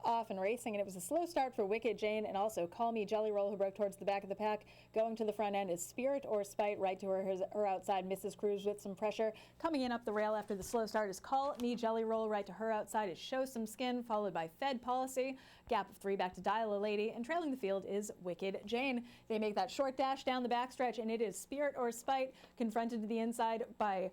off and racing, and it was a slow start for Wicked Jane and also Call Me Jelly Roll, who broke towards the back of the pack. Going to the front end is Spirit or Spite, right to her outside. Mrs. Cruz with some pressure. Coming in up the rail after the slow start is Call Me Jelly Roll, right to her outside is Show Some Skin, followed by Fed Policy. Gap of 3 back to Dial a Lady, and trailing the field is Wicked Jane. They make that short dash down the backstretch, and it is Spirit or Spite, confronted to the inside by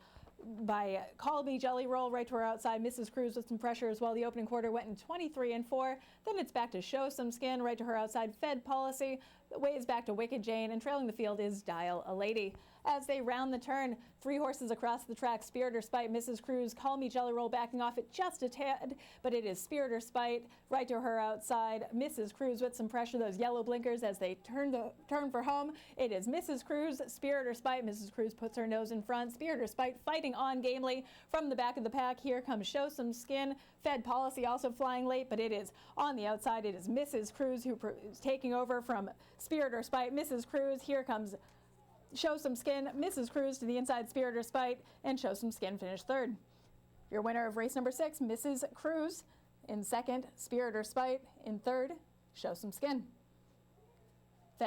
Call Me Jelly Roll, right to her outside. Mrs. Cruz with some pressure as well. The opening quarter went in 23 and 4. Then it's back to Show Some Skin, right to her outside. Fed Policy ways back to Wicked Jane, and trailing the field is Dial a Lady. As they round the turn, 3 horses across the track. Spirit or Spite, Mrs. Cruz, Call Me Jelly Roll backing off it just a tad, but it is Spirit or Spite, right to her outside. Mrs. Cruz with some pressure. Those yellow blinkers as they turn for home. It is Mrs. Cruz, Spirit or Spite. Mrs. Cruz puts her nose in front. Spirit or Spite fighting on gamely from the back of the pack. Here comes Show Some Skin. Fed Policy also flying late, but it is on the outside. It is Mrs. Cruz who is taking over from Spirit or Spite. Mrs. Cruz, here comes Show Some Skin. Mrs. Cruz to the inside, Spirit or Spite, and Show Some Skin finished third. Your winner of race number 6, Mrs. Cruz. In second, Spirit or Spite. In third, Show Some Skin.